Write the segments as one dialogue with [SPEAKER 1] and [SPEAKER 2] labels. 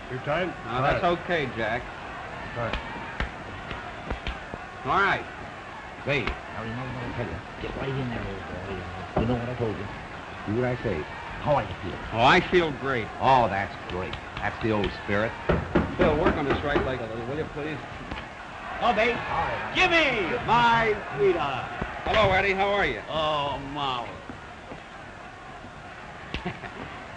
[SPEAKER 1] Too tight?
[SPEAKER 2] No, that's okay, Jack.
[SPEAKER 1] Right.
[SPEAKER 2] All right.
[SPEAKER 3] Say, now remember what I tell you. Get right in there, old boy. You know what I told you. Do what I say. How are you feeling?
[SPEAKER 2] Oh, I feel great.
[SPEAKER 3] Oh, that's great. That's the old spirit.
[SPEAKER 2] Bill, work on this right leg a little, will you, please?
[SPEAKER 3] Oh, babe. Jimmy, my sweetheart.
[SPEAKER 2] Hello, Eddie. How are you?
[SPEAKER 3] Oh, Molly.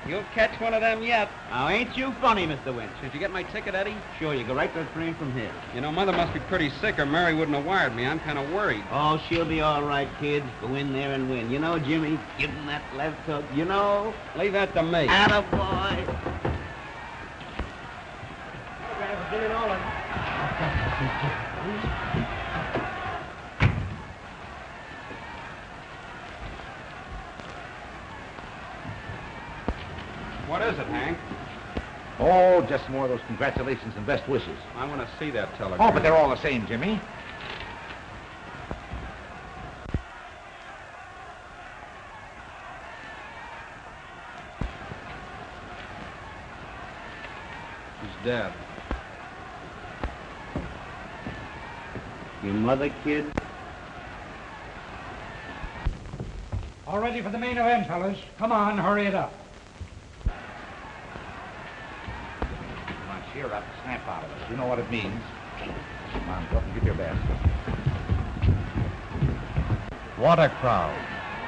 [SPEAKER 2] You'll catch one of them yet.
[SPEAKER 3] Now, ain't you funny, Mr. Winch?
[SPEAKER 2] Did you get my ticket, Eddie?
[SPEAKER 3] Sure, you go right to the train from here.
[SPEAKER 2] You know, Mother must be pretty sick or Mary wouldn't have wired me. I'm kind of worried.
[SPEAKER 3] Oh, she'll be all right, kids. Go in there and win. You know, Jimmy, give him that left hook. You know?
[SPEAKER 2] Leave that to me.
[SPEAKER 3] Attaboy.
[SPEAKER 1] Jimmy Nolan.
[SPEAKER 2] What is it, Hank?
[SPEAKER 3] Oh, just more of those congratulations and best wishes.
[SPEAKER 2] I want to see that telegram.
[SPEAKER 3] Oh, but they're all the same, Jimmy.
[SPEAKER 2] She's dead.
[SPEAKER 3] Your mother, kid?
[SPEAKER 1] All ready for the main event, fellas. Come on, hurry it up.
[SPEAKER 3] Come on, cheer up. Snap out of it. You know what it means. Come on, go up and give your best.
[SPEAKER 1] What a crowd.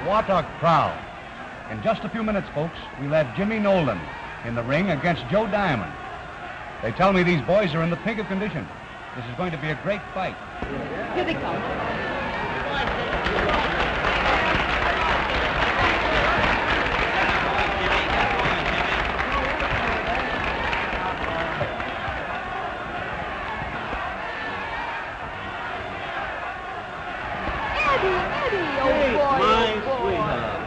[SPEAKER 1] What a crowd. In just a few minutes, folks, we'll have Jimmy Nolan in the ring against Joe Diamond. They tell me these boys are in the pink of condition. This is going to be a great fight.
[SPEAKER 4] Here they come.
[SPEAKER 5] Eddie, old boy.
[SPEAKER 3] My
[SPEAKER 5] old boy.
[SPEAKER 3] sweetheart.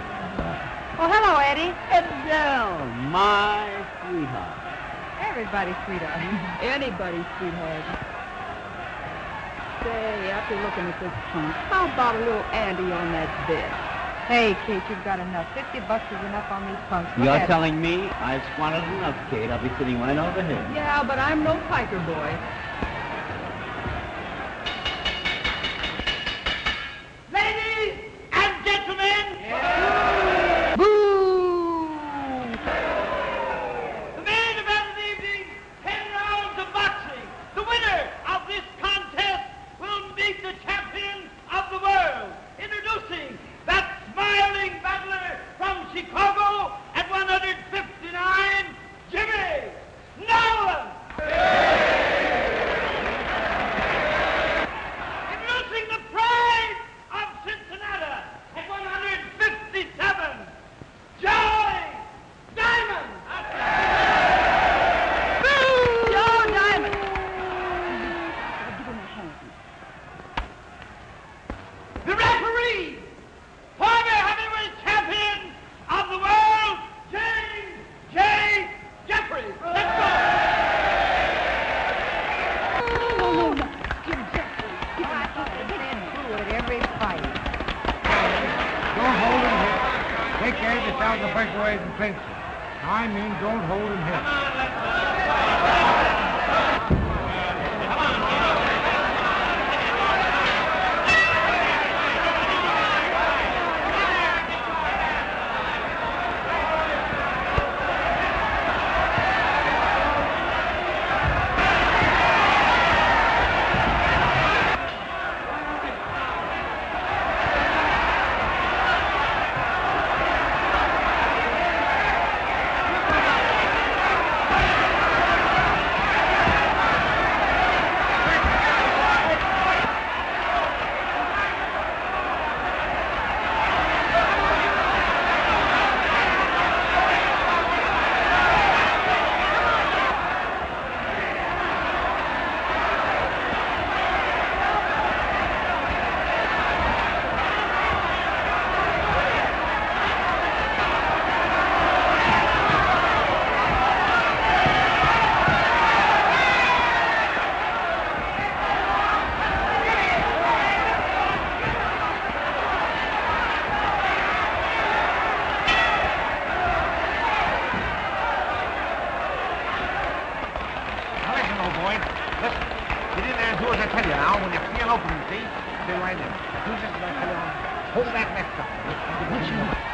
[SPEAKER 5] Oh, hello, Eddie.
[SPEAKER 3] Adele, my sweetheart.
[SPEAKER 5] Everybody's sweetheart. Anybody's sweetheart. Say, after looking at this punk, how about a little Andy on that bed? Hey, Kate, you've got enough. $50 is enough on these punks. Look
[SPEAKER 3] You're
[SPEAKER 5] at it.
[SPEAKER 3] telling me I've squandered enough, Kate. I'll be sitting right over here.
[SPEAKER 5] Yeah, but I'm no piker boy.
[SPEAKER 4] Ladies and gentlemen,
[SPEAKER 5] Boo!
[SPEAKER 4] the main event of the evening, 10 rounds of boxing. The winner of this contest will meet the champion of the world. Introducing that smiling battler from Chicago at 159, Jimmy Nolan. Introducing the pride of Cincinnati at 157, Joe Diamond.
[SPEAKER 5] Joe Diamond.
[SPEAKER 4] The referee, former heavyweight champion of the world, James J. Jeffries. Let's go.
[SPEAKER 5] No. Jim Jeffries. Give him a kick and stand through at every fight.
[SPEAKER 1] Don't hold him here. Take care of yourselves the first way and clinch it. I mean, don't hold him here.
[SPEAKER 3] Hold that next up. Once you know.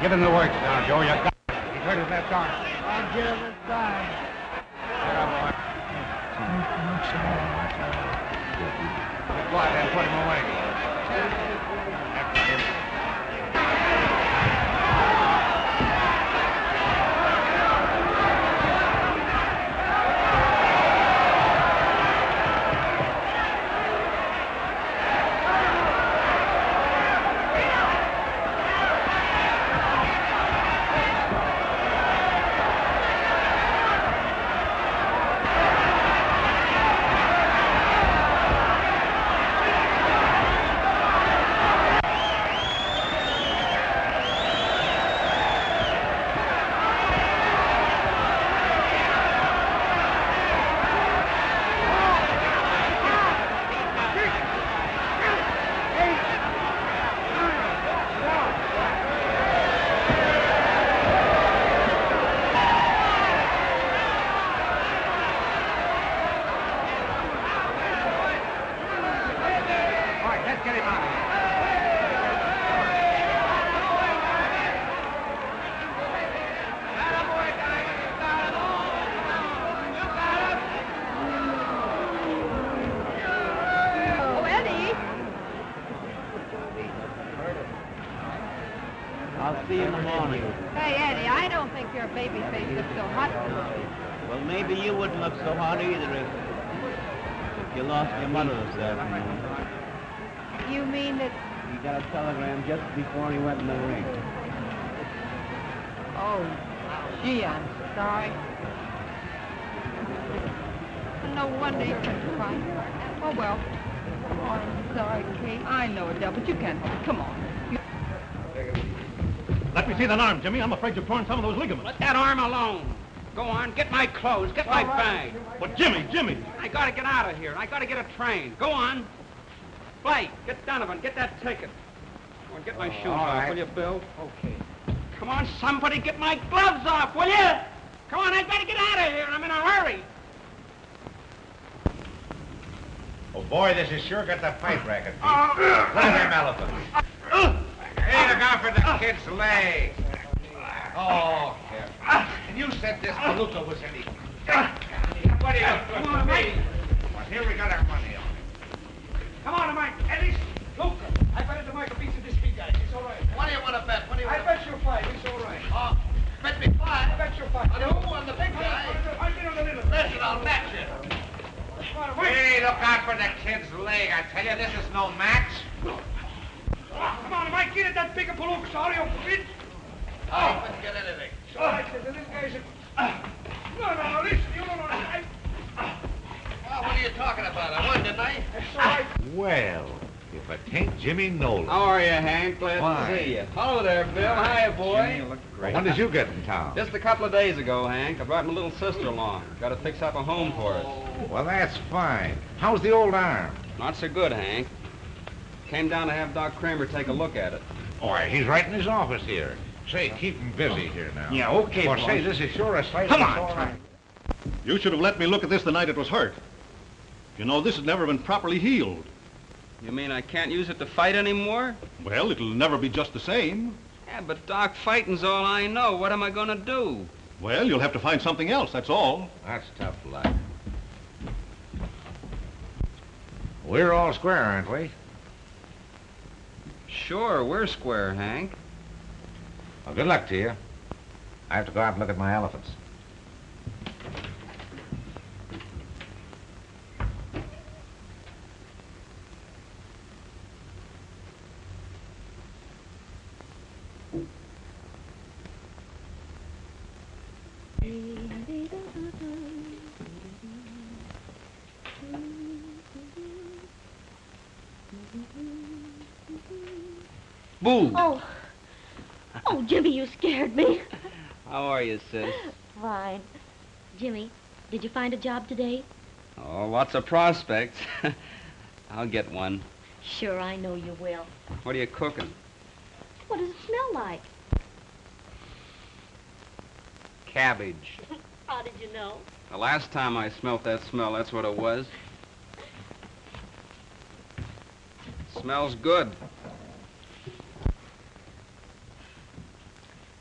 [SPEAKER 1] Give him the works now, Joe. You got it. He's hurt his left arm.
[SPEAKER 4] I'll give him a sign.
[SPEAKER 1] Get up, boy. Be quiet and put him away. That's him.
[SPEAKER 6] I'll see you in the morning.
[SPEAKER 5] Hey, Eddie, I don't think your baby face looks so hot today.
[SPEAKER 6] Well, maybe you wouldn't look so hot either if you lost your mother this afternoon.
[SPEAKER 5] You mean that...
[SPEAKER 6] He got a telegram just before he went in the ring.
[SPEAKER 5] Oh, gee, I'm sorry. No wonder you couldn't find her. Oh, well, Oh, I'm sorry, Kate. I know, Adele, but you can't help it. Come on.
[SPEAKER 7] Let me see that arm, Jimmy. I'm afraid you've torn some of those ligaments.
[SPEAKER 2] Let that arm alone. Go on, get my clothes, get my bag.
[SPEAKER 7] But Jimmy!
[SPEAKER 2] I gotta get out of here. I gotta get a train. Go on. Blake, get Donovan, get that ticket. Come on, get my shoes off, will you, Bill?
[SPEAKER 3] Okay.
[SPEAKER 2] Come on, somebody get my gloves off, will you? Come on, I gotta get out of here. I'm in a hurry.
[SPEAKER 3] Oh, boy, this is sure got the pipe racket, Pete. Look at them elephants. Hey, look out for the kid's leg. Oh, here. And you said this palooka was any... What are you doing?
[SPEAKER 2] Come on, Mike.
[SPEAKER 3] Well, here we got our money on it.
[SPEAKER 2] Come on, Mike. Eddie, Luca. I bet the Mike beats this big guy. It's all right.
[SPEAKER 3] What do you want to bet? What do you want
[SPEAKER 2] I bet you'll fight. It's all right.
[SPEAKER 3] Oh, bet me five.
[SPEAKER 2] I bet you'll fight.
[SPEAKER 3] On who? On the big guy?
[SPEAKER 2] I'll get on the little.
[SPEAKER 3] Listen, I'll bet you.
[SPEAKER 2] Come on, Mike.
[SPEAKER 3] Hey, look out for the kid's leg. I tell you, this is no match.
[SPEAKER 2] Come on, Mike. Get at that bigger palooka. Sorry, Uncle Pete.
[SPEAKER 3] I couldn't get anything.
[SPEAKER 2] It's all right. The little guy's No, listen. You don't know.
[SPEAKER 3] Well, what are you talking about? I won, didn't I?
[SPEAKER 2] It's all right.
[SPEAKER 8] Well, if it ain't Jimmy Nolan.
[SPEAKER 2] How are you, Hank? Glad
[SPEAKER 8] Fine.
[SPEAKER 2] to see you. Hello there, Bill. Hiya, boy.
[SPEAKER 8] When did you get in town?
[SPEAKER 2] Just a couple of days ago, Hank. I brought my little sister along. Got to fix up a home for her.
[SPEAKER 8] Well, that's fine. How's the old arm?
[SPEAKER 2] Not so good, Hank. Came down to have Doc Kramer take a look at it.
[SPEAKER 8] Why, he's right in his office here. Say, keep him busy here now.
[SPEAKER 3] Yeah, okay,
[SPEAKER 8] Well,
[SPEAKER 3] boss.
[SPEAKER 8] say, this is sure a sight.
[SPEAKER 3] Come
[SPEAKER 8] that's
[SPEAKER 3] on,
[SPEAKER 8] all right.
[SPEAKER 7] You should have let me look at this the night it was hurt. You know, this has never been properly healed.
[SPEAKER 2] You mean I can't use it to fight anymore?
[SPEAKER 7] Well, it'll never be just the same.
[SPEAKER 2] Yeah, but Doc, fighting's all I know. What am I going to do?
[SPEAKER 7] Well, you'll have to find something else, that's all.
[SPEAKER 8] That's tough luck. We're all square, aren't we?
[SPEAKER 2] Sure, we're square, Hank.
[SPEAKER 8] Well, good luck to you. I have to go out and look at my elephants.
[SPEAKER 2] Boo!
[SPEAKER 9] Oh, Jimmy, you scared me.
[SPEAKER 2] How are you, sis?
[SPEAKER 9] Fine. Jimmy, did you find a job today?
[SPEAKER 2] Oh, lots of prospects. I'll get one.
[SPEAKER 9] Sure, I know you will.
[SPEAKER 2] What are you cooking?
[SPEAKER 9] What does it smell like?
[SPEAKER 2] Cabbage.
[SPEAKER 9] How did you know?
[SPEAKER 2] The last time I smelt that smell, that's what it was. Smells good.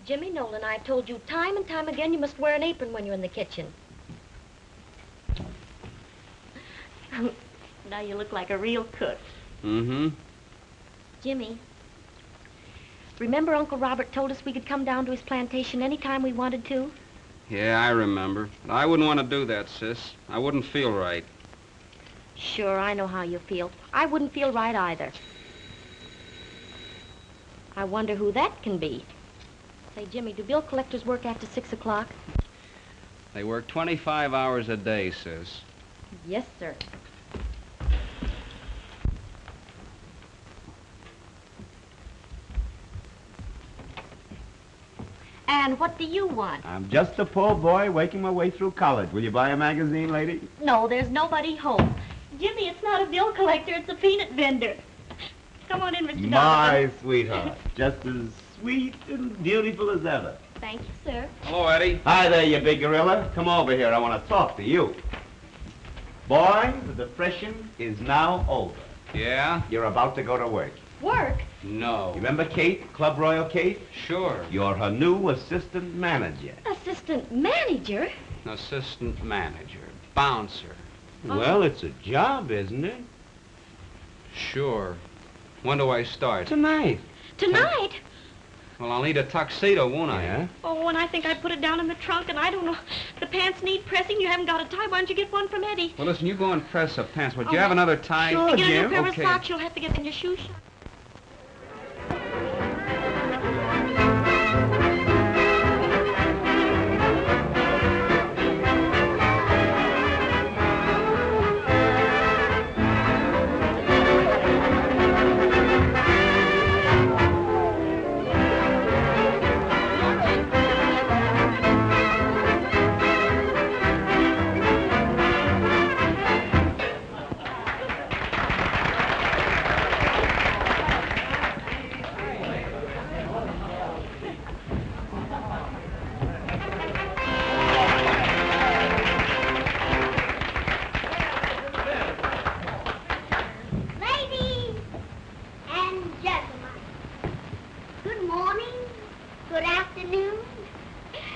[SPEAKER 9] Jimmy Nolan, I've told you time and time again you must wear an apron when you're in the kitchen. Now you look like a real cook.
[SPEAKER 2] Mm-hmm.
[SPEAKER 9] Jimmy, remember Uncle Robert told us we could come down to his plantation anytime we wanted to?
[SPEAKER 2] Yeah, I remember. But I wouldn't want to do that, sis. I wouldn't feel right.
[SPEAKER 9] Sure, I know how you feel. I wouldn't feel right either. I wonder who that can be. Say, Jimmy, do bill collectors work after 6 o'clock?
[SPEAKER 2] They work 25 hours a day, sis.
[SPEAKER 9] Yes, sir. And what do you want?
[SPEAKER 6] I'm just a poor boy making my way through college. Will you buy a magazine, lady?
[SPEAKER 9] No, there's nobody home. Jimmy, it's not a bill collector, it's a peanut vendor. Come on in, Mr. Donovan.
[SPEAKER 6] My sweetheart. Just as sweet and beautiful as ever.
[SPEAKER 9] Thank you, sir.
[SPEAKER 2] Hello, Eddie.
[SPEAKER 6] Hi there, you big gorilla. Come over here. I want to talk to you. Boy, the depression is now over.
[SPEAKER 2] Yeah?
[SPEAKER 6] You're about to go to work.
[SPEAKER 9] Work?
[SPEAKER 2] No.
[SPEAKER 6] You remember Kate, Club Royal Kate?
[SPEAKER 2] Sure.
[SPEAKER 6] You're her new assistant manager.
[SPEAKER 9] Assistant manager?
[SPEAKER 2] Assistant manager. Bouncer.
[SPEAKER 6] Well, it's a job, isn't it?
[SPEAKER 2] Sure. When do I start?
[SPEAKER 6] Tonight.
[SPEAKER 9] Tonight?
[SPEAKER 2] Well, I'll need a tuxedo, won't I?
[SPEAKER 6] Yeah?
[SPEAKER 9] Oh, and I think I put it down in the trunk, and I don't know. The pants need pressing. You haven't got a tie. Why don't you get one from Eddie?
[SPEAKER 2] Well, listen, you go and press the pants. Would you
[SPEAKER 9] Oh,
[SPEAKER 2] have another tie?
[SPEAKER 6] sure.
[SPEAKER 9] To get a new
[SPEAKER 6] Jim,
[SPEAKER 9] pair
[SPEAKER 2] okay.
[SPEAKER 9] of socks, you'll have to get in your shoe shop.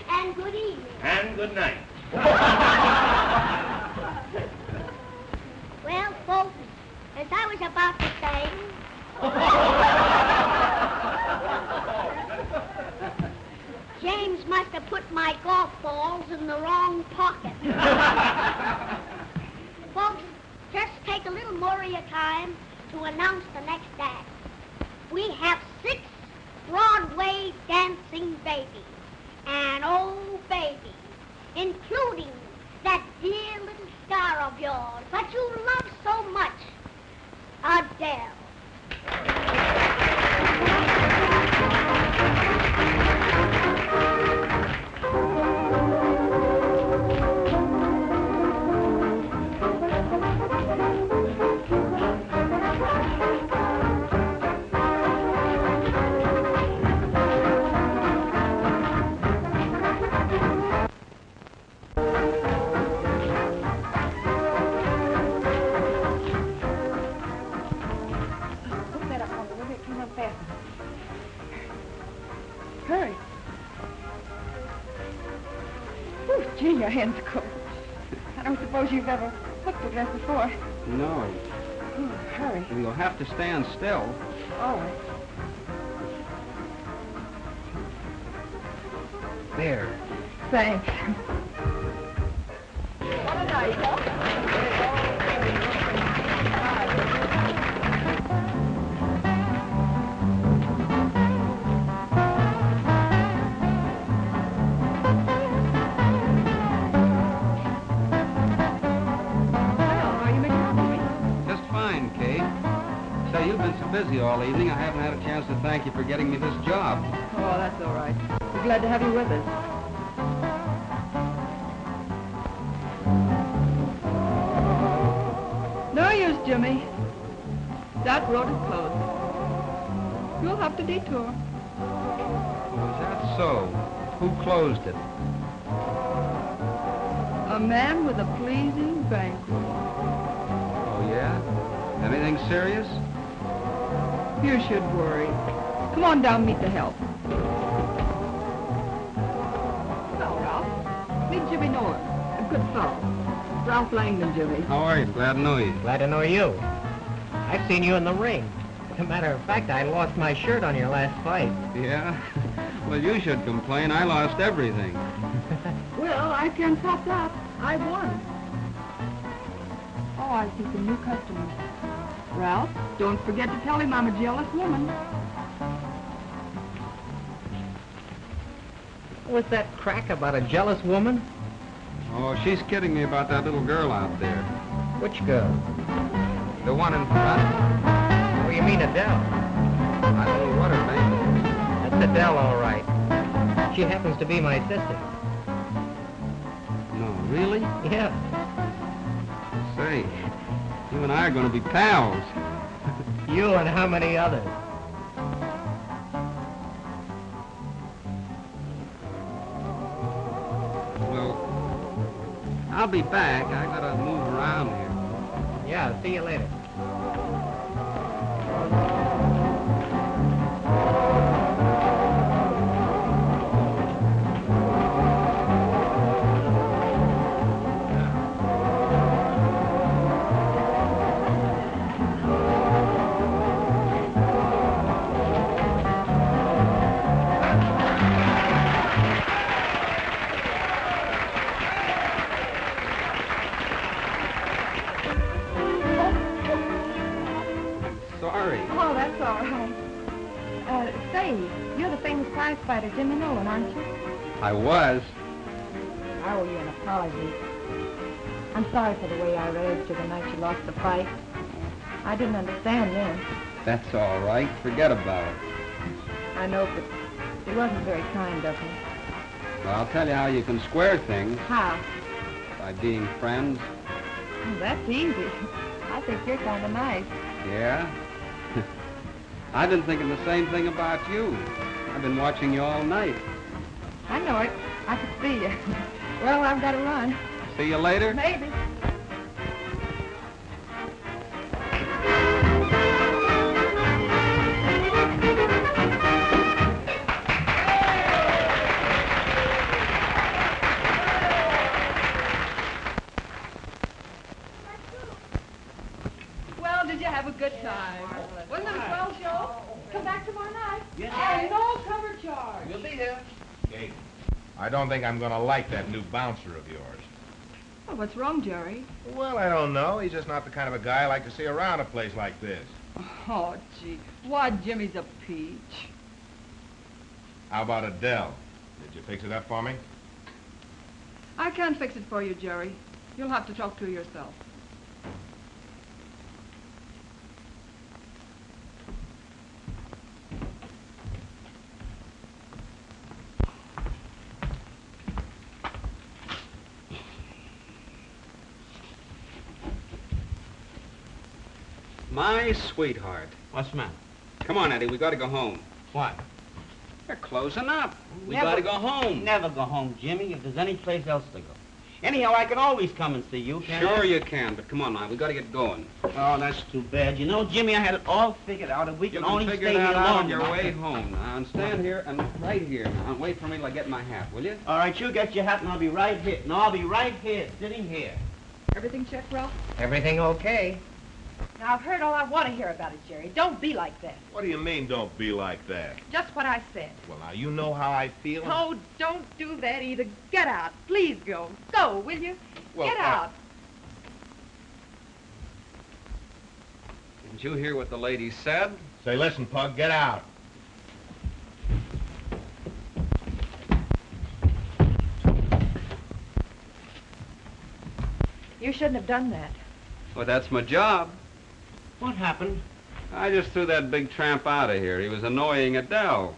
[SPEAKER 10] And good evening.
[SPEAKER 3] And good night.
[SPEAKER 10] Well, folks, as I was about to say... James must have put my golf balls in the wrong pocket. Folks, just take a little more of your time to announce the next act. We have 6 Broadway dancing babies. And oh, baby, including that dear little star of yours that you love so much, Adele.
[SPEAKER 5] Hurry. Oh, gee, your hands are cold. I don't suppose you've ever hooked a dress before.
[SPEAKER 2] No.
[SPEAKER 5] Oh, hurry.
[SPEAKER 2] Well, you'll have to stand still.
[SPEAKER 5] All right.
[SPEAKER 2] There.
[SPEAKER 5] Thanks. What a night, huh?
[SPEAKER 2] You've been so busy all evening, I haven't had a chance to thank you for getting me this job.
[SPEAKER 5] Oh, that's all right. We're glad to have you with us. No use, Jimmy. That road is closed. You'll have to detour.
[SPEAKER 2] Oh, is that so? Who closed it?
[SPEAKER 5] A man with a pleasing bankroll.
[SPEAKER 2] Oh, yeah? Anything serious?
[SPEAKER 5] You should worry. Come on down, meet the help. Hello, Ralph. Meet Jimmy Nolan. A good fellow. Ralph Landon, Jimmy.
[SPEAKER 2] How are you? Glad to know you.
[SPEAKER 11] Glad to know you. I've seen you in the ring. As a matter of fact, I lost my shirt on your last fight.
[SPEAKER 2] Yeah? Well, you should complain. I lost everything.
[SPEAKER 5] Well, I can't top that. I won. Oh, I see some new customers. Ralph, don't forget to tell him I'm a jealous woman.
[SPEAKER 11] What's that crack about a jealous woman?
[SPEAKER 2] Oh, she's kidding me about that little girl out there.
[SPEAKER 11] Which girl?
[SPEAKER 2] The one in front.
[SPEAKER 11] Oh, you mean Adele?
[SPEAKER 2] I don't know what her name is.
[SPEAKER 11] That's Adele, all right. She happens to be my sister.
[SPEAKER 2] No, really?
[SPEAKER 11] Yeah.
[SPEAKER 2] Say, you and I are going to be pals.
[SPEAKER 11] You and how many others?
[SPEAKER 2] Well, I'll be back. I got to move around here.
[SPEAKER 11] Yeah, see you later.
[SPEAKER 5] Fighter Jimmy Nolan, aren't you?
[SPEAKER 2] I was.
[SPEAKER 5] I owe you an apology. I'm sorry for the way I raised you the night you lost the fight. I didn't understand then.
[SPEAKER 2] That's all right. Forget about it.
[SPEAKER 5] I know, but it wasn't very kind of me.
[SPEAKER 2] Well, I'll tell you how you can square things.
[SPEAKER 5] How?
[SPEAKER 2] By being friends.
[SPEAKER 5] Oh, that's easy. I think you're kind of nice.
[SPEAKER 2] Yeah? I've been thinking the same thing about you. I've been watching you all night.
[SPEAKER 5] I know it. I could see you. Well, I've got to run.
[SPEAKER 2] See you later?
[SPEAKER 5] Maybe. time. Wasn't it a swell show? Come back tomorrow night.
[SPEAKER 3] Yes.
[SPEAKER 5] And no cover charge.
[SPEAKER 3] We'll be here. Kate, I don't think I'm going to like that new bouncer of yours.
[SPEAKER 5] Oh, what's wrong, Jerry?
[SPEAKER 3] Well, I don't know. He's just not the kind of a guy I like to see around a place like this.
[SPEAKER 5] Oh, gee. Why, Jimmy's a peach.
[SPEAKER 3] How about Adele? Did you fix it up for me?
[SPEAKER 5] I can't fix it for you, Jerry. You'll have to talk to her yourself.
[SPEAKER 2] My sweetheart.
[SPEAKER 11] What's the matter?
[SPEAKER 2] Come on, Eddie, we gotta go home.
[SPEAKER 11] What?
[SPEAKER 2] They're closing up. We
[SPEAKER 11] Never-
[SPEAKER 2] gotta go home.
[SPEAKER 11] Never go home, Jimmy, if there's any place else to go. Anyhow, I can always come and see you, can't I?
[SPEAKER 2] Sure you can, but come on now, we gotta get going.
[SPEAKER 11] Oh, that's too bad. You know, Jimmy, I had it all figured out. If we
[SPEAKER 2] You
[SPEAKER 11] can
[SPEAKER 2] can
[SPEAKER 11] only
[SPEAKER 2] figure
[SPEAKER 11] stay here
[SPEAKER 2] that out
[SPEAKER 11] long
[SPEAKER 2] on your
[SPEAKER 11] enough.
[SPEAKER 2] way home now, and stand here and right here now, and wait for me till I get my hat, will you?
[SPEAKER 11] All right, you get your hat, and I'll be right here. No, I'll be right here, sitting here.
[SPEAKER 5] Everything checked, Ralph?
[SPEAKER 11] Everything okay?
[SPEAKER 5] Now, I've heard all I want to hear about it, Jerry. Don't be like that.
[SPEAKER 3] What do you mean, don't be like that?
[SPEAKER 5] Just what I said.
[SPEAKER 3] Well, now, you know how I feel.
[SPEAKER 5] Oh, don't do that either. Get out. Please go. Go, will you?
[SPEAKER 3] Well,
[SPEAKER 5] Get out.
[SPEAKER 2] Did you hear what the lady said?
[SPEAKER 3] Say, listen, Pug, get out.
[SPEAKER 5] You shouldn't have done that.
[SPEAKER 2] Well, that's my job.
[SPEAKER 11] What happened?
[SPEAKER 2] I just threw that big tramp out of here. He was annoying Adele.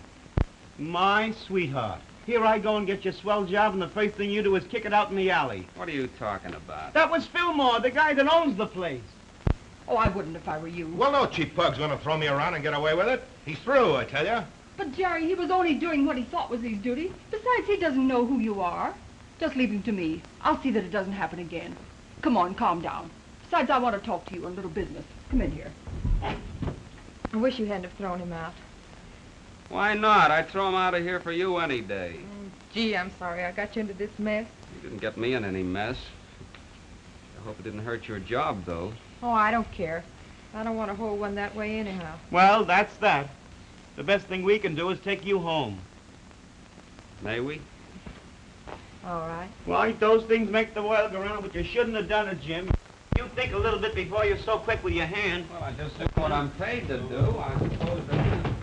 [SPEAKER 11] My sweetheart. Here I go and get your swell job, and the first thing you do is kick it out in the alley.
[SPEAKER 2] What are you talking about?
[SPEAKER 11] That was Filmore, the guy that owns the place.
[SPEAKER 5] Oh, I wouldn't if I were you.
[SPEAKER 3] Well, no cheap Pug's going to throw me around and get away with it. He's through, I tell you.
[SPEAKER 5] But, Jerry, he was only doing what he thought was his duty. Besides, he doesn't know who you are. Just leave him to me. I'll see that it doesn't happen again. Come on, calm down. Besides, I want to talk to you on a little business. Come in here. I wish you hadn't have thrown him out.
[SPEAKER 2] Why not? I'd throw him out of here for you any day.
[SPEAKER 5] Gee, I'm sorry I got you into this mess.
[SPEAKER 2] You didn't get me in any mess. I hope it didn't hurt your job, though.
[SPEAKER 5] Oh, I don't care. I don't want to hold one that way anyhow.
[SPEAKER 11] Well, that's that. The best thing we can do is take you home.
[SPEAKER 2] May we?
[SPEAKER 5] All right.
[SPEAKER 11] Right, those things make the world go round, but you shouldn't have done it, Jim. You think a little bit before you're so quick with your hand.
[SPEAKER 2] Well, I just do what I'm paid to do. I suppose that...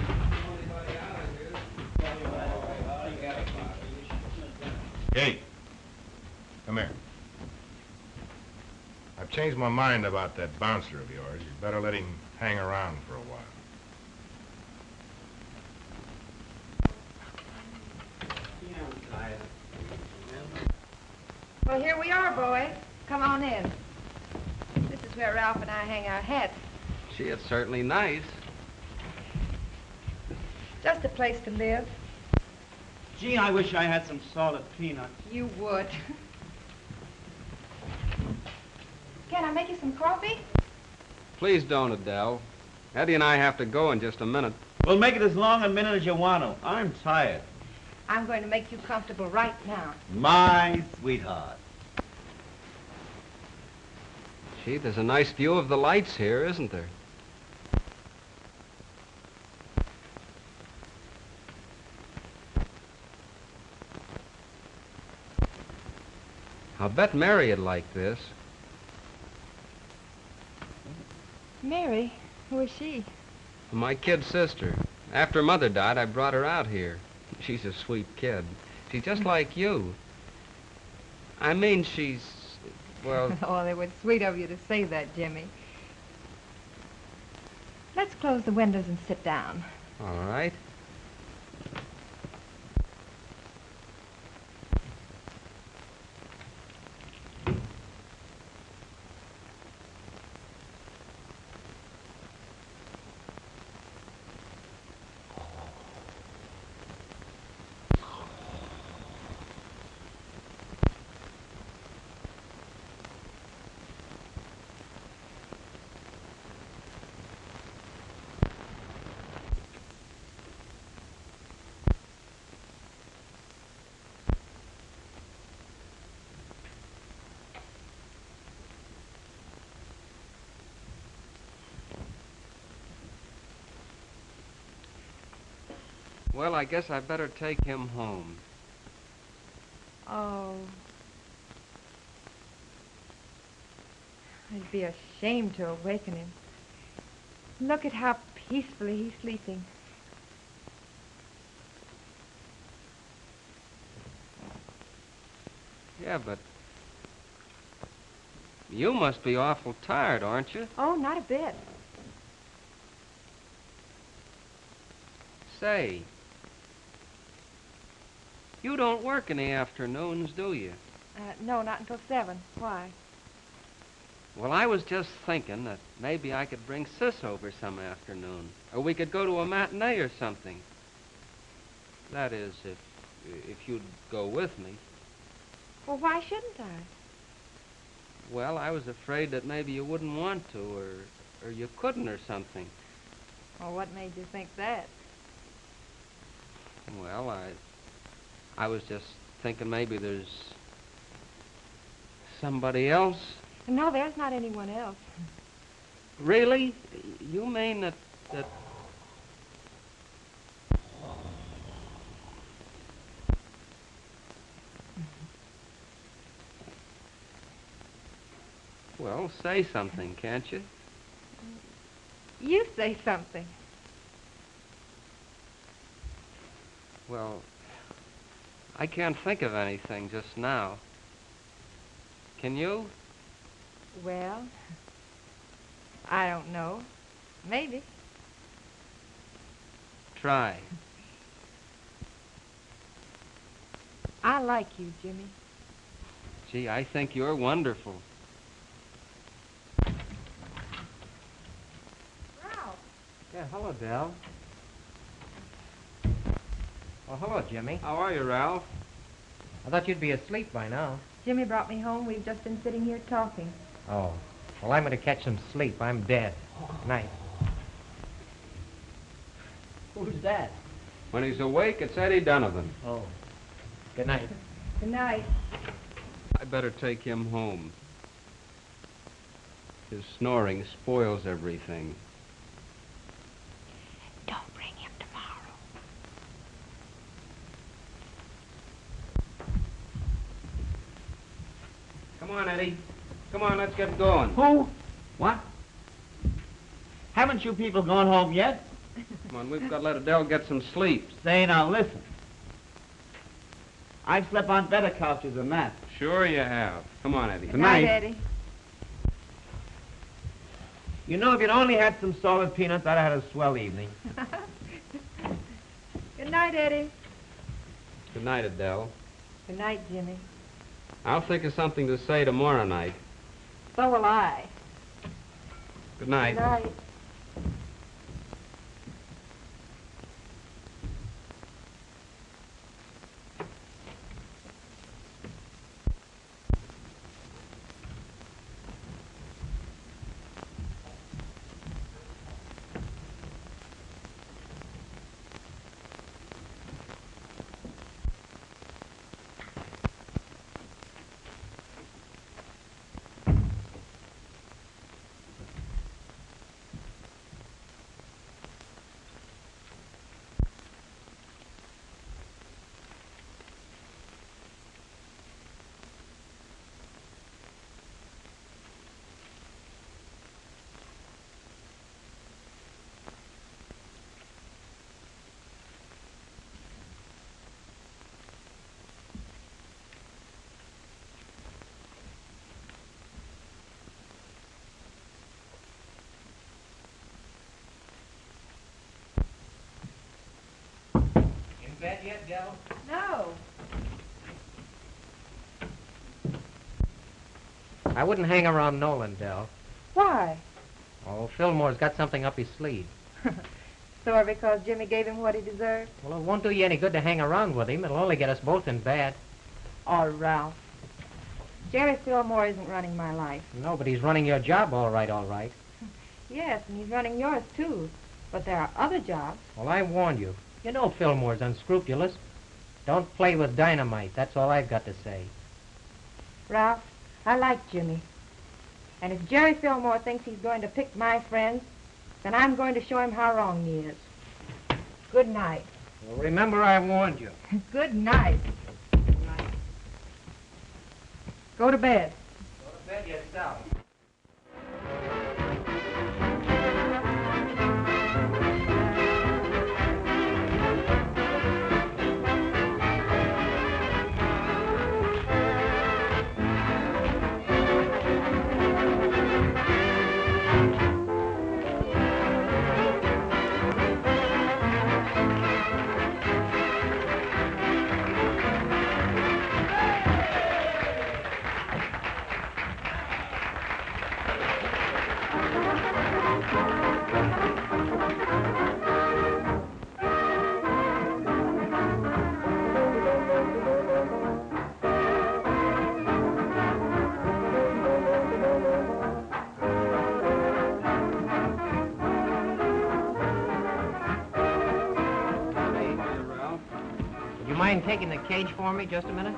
[SPEAKER 3] Kate, come here. I've changed my mind about that bouncer of yours. You'd better let him hang around for a while.
[SPEAKER 5] Well, here we are, boys. Come on in. This is where Ralph and I hang our hats.
[SPEAKER 2] Gee, it's certainly nice.
[SPEAKER 5] Just a place to live.
[SPEAKER 11] Gee, I wish I had some salted peanuts.
[SPEAKER 5] You would. Can I make you some coffee?
[SPEAKER 2] Please don't, Adele. Eddie and I have to go in just a minute.
[SPEAKER 11] Well, make it as long a minute as you want to. I'm tired.
[SPEAKER 5] I'm going to make you comfortable right now.
[SPEAKER 11] My sweetheart.
[SPEAKER 2] Gee, there's a nice view of the lights here, isn't there? I'll bet Mary'd like this.
[SPEAKER 5] Mary? Who is she?
[SPEAKER 2] My kid sister. After Mother died, I brought her out here. She's a sweet kid. She's just like you. I mean, she's, well...
[SPEAKER 5] Oh, it was sweet of you to say that, Jimmy. Let's close the windows and sit down.
[SPEAKER 2] All right. Well, I guess I better take him home.
[SPEAKER 12] Oh. I'd be ashamed to awaken him. Look at how peacefully he's sleeping.
[SPEAKER 2] Yeah, but you must be awful tired, aren't you?
[SPEAKER 12] Oh, not a bit.
[SPEAKER 2] Say, you don't work in the afternoons, do you?
[SPEAKER 12] No, not until 7. Why?
[SPEAKER 2] Well, I was just thinking that maybe I could bring Sis over some afternoon. Or we could go to a matinee or something. That is, if you'd go with me.
[SPEAKER 12] Well, why shouldn't I?
[SPEAKER 2] Well, I was afraid that maybe you wouldn't want to, or you couldn't or something.
[SPEAKER 12] Well, what made you think that?
[SPEAKER 2] Well, I was just thinking maybe there's somebody else.
[SPEAKER 12] No, there's not anyone else.
[SPEAKER 2] Really? You mean that... Well, say something, can't you?
[SPEAKER 12] You say something.
[SPEAKER 2] Well, I can't think of anything just now. Can you?
[SPEAKER 12] Well, I don't know. Maybe.
[SPEAKER 2] Try.
[SPEAKER 12] I like you, Jimmy.
[SPEAKER 2] Gee, I think you're wonderful.
[SPEAKER 12] Ralph.
[SPEAKER 13] Yeah, hello, Adele. Oh, hello, Jimmy.
[SPEAKER 2] How are you, Ralph?
[SPEAKER 13] I thought you'd be asleep by now.
[SPEAKER 12] Jimmy brought me home. We've just been sitting here talking.
[SPEAKER 13] Oh. Well, I'm going to catch some sleep. I'm dead. Night. Who's that?
[SPEAKER 2] When he's awake, it's Eddie Donovan.
[SPEAKER 13] Oh. Good night.
[SPEAKER 12] Good night.
[SPEAKER 2] I better take him home. His snoring spoils everything.
[SPEAKER 10] Don't bring him tomorrow.
[SPEAKER 2] Come on, Eddie. Come on, let's get going.
[SPEAKER 11] Who? What? Haven't you people gone home yet?
[SPEAKER 2] Come on, we've got to let Adele get some sleep.
[SPEAKER 11] Say, now listen. I've slept on better couches than that.
[SPEAKER 2] Sure you have. Come on, Eddie.
[SPEAKER 11] Good night.
[SPEAKER 12] Eddie.
[SPEAKER 11] You know, if you'd only had some solid peanuts, I'd have had a swell evening.
[SPEAKER 12] Good night, Eddie.
[SPEAKER 2] Good night, Adele.
[SPEAKER 12] Good night, Jimmy.
[SPEAKER 2] I'll think of something to say tomorrow night.
[SPEAKER 12] So will I.
[SPEAKER 2] Good night.
[SPEAKER 12] Good night.
[SPEAKER 13] Bed yet, Del?
[SPEAKER 12] No.
[SPEAKER 13] I wouldn't hang around Nolan, Del.
[SPEAKER 12] Why?
[SPEAKER 13] Oh, Filmore's got something up his sleeve.
[SPEAKER 12] Sore because Jimmy gave him what he deserved?
[SPEAKER 13] Well, it won't do you any good to hang around with him. It'll only get us both in bad.
[SPEAKER 12] Oh, Ralph. Jerry Filmore isn't running my life.
[SPEAKER 13] No, but he's running your job all right, all right.
[SPEAKER 12] Yes, and he's running yours, too. But there are other jobs.
[SPEAKER 13] Well, I warned you. You know Filmore's unscrupulous. Don't play with dynamite. That's all I've got to say.
[SPEAKER 12] Ralph, I like Jimmy. And if Jerry Filmore thinks he's going to pick my friends, then I'm going to show him how wrong he is. Good night.
[SPEAKER 13] Well, remember I warned you.
[SPEAKER 12] Good night. Go to bed.
[SPEAKER 13] Go to bed yourself. Mind taking the cage for me just a minute?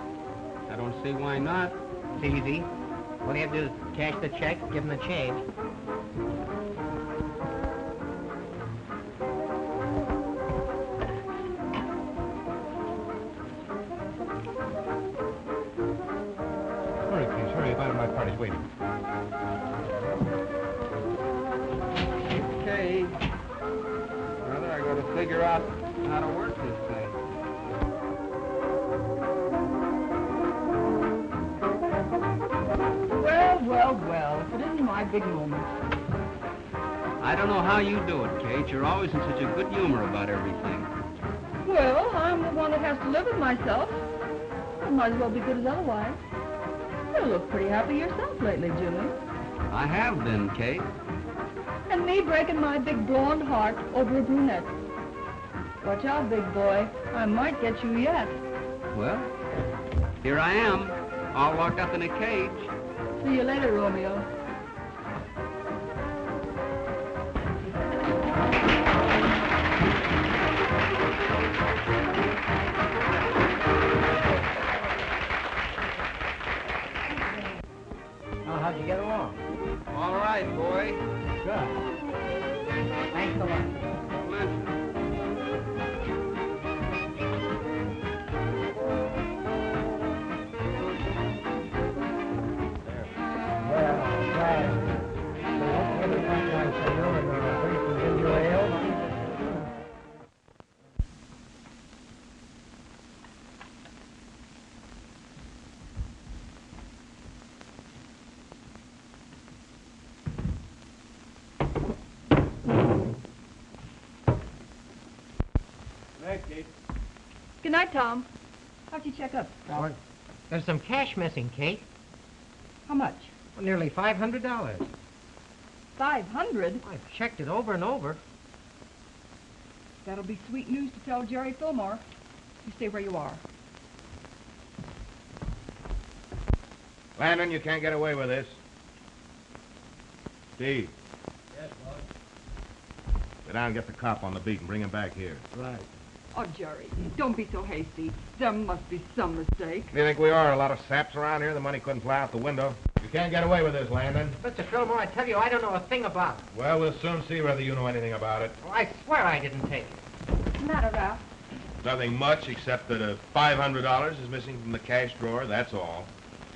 [SPEAKER 2] I don't see why not.
[SPEAKER 13] It's easy. All you have to do is cash the check, give him the change.
[SPEAKER 1] Hurry, please, hurry. My party's waiting.
[SPEAKER 2] Okay. Brother, I gotta figure out how to work this thing.
[SPEAKER 5] Well, if it isn't my big moment.
[SPEAKER 2] I don't know how you do it, Kate. You're always in such a good humor about everything.
[SPEAKER 5] Well, I'm the one that has to live with myself. I might as well be good as otherwise. You look pretty happy yourself lately, Jimmy.
[SPEAKER 2] I have been, Kate.
[SPEAKER 5] And me breaking my big blonde heart over a brunette. Watch out, big boy. I might get you yet.
[SPEAKER 2] Well, here I am, all locked up in a cage.
[SPEAKER 5] See you later, Romeo.
[SPEAKER 13] Oh, how'd you get along?
[SPEAKER 2] All right, boy.
[SPEAKER 13] Good. Thanks a lot.
[SPEAKER 5] Good night, Tom. How'd you check up, Ralph?
[SPEAKER 13] There's some cash missing, Kate.
[SPEAKER 5] How much?
[SPEAKER 13] Well, nearly $500.
[SPEAKER 5] 500?
[SPEAKER 13] I've checked it over and over.
[SPEAKER 5] That'll be sweet news to tell Jerry Filmore. You stay where you are.
[SPEAKER 3] Landon, you can't get away with this. Steve.
[SPEAKER 13] Yes, boss.
[SPEAKER 3] Go down and get the cop on the beat and bring him back here.
[SPEAKER 13] Right.
[SPEAKER 5] Oh, Jerry, don't be so hasty. There must be some mistake.
[SPEAKER 3] You think we are? A lot of saps around here. The money couldn't fly out the window. You can't get away with this, Landon.
[SPEAKER 13] Mr. Filmore, I tell you, I don't know a thing about it.
[SPEAKER 3] Well, we'll soon see whether you know anything about it.
[SPEAKER 13] Well, I swear I didn't take it.
[SPEAKER 5] What's the matter, Ralph?
[SPEAKER 3] Nothing much, except that $500 is missing from the cash drawer, that's all.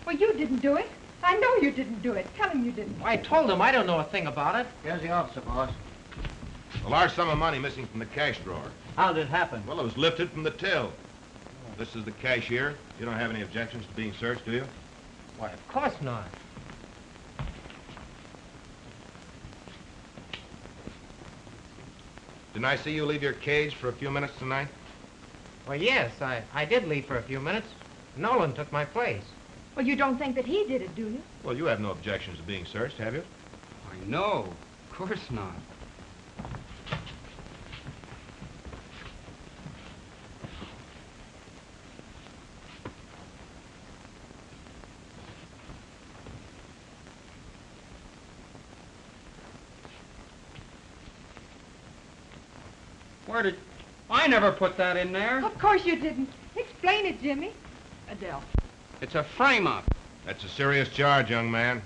[SPEAKER 12] Well, you didn't do it. I know you didn't do it. Tell him you didn't.
[SPEAKER 13] I told him I don't know a thing about it.
[SPEAKER 11] Here's the officer, boss.
[SPEAKER 3] A large sum of money missing from the cash drawer.
[SPEAKER 11] How did it happen?
[SPEAKER 3] Well, it was lifted from the till. This is the cashier. You don't have any objections to being searched, do you?
[SPEAKER 13] Why, of course not.
[SPEAKER 3] Didn't I see you leave your cage for a few minutes tonight?
[SPEAKER 13] Well, yes, I did leave for a few minutes. Nolan took my place.
[SPEAKER 12] Well, you don't think that he did it, do you?
[SPEAKER 3] Well, you have no objections to being searched, have you?
[SPEAKER 2] I know. Of course not. Where did... I never put that in there.
[SPEAKER 12] Of course you didn't. Explain it, Jimmy.
[SPEAKER 5] Adele.
[SPEAKER 2] It's a frame-up.
[SPEAKER 3] That's a serious charge, young man.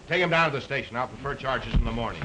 [SPEAKER 3] Take him down to the station. I'll prefer charges in the morning.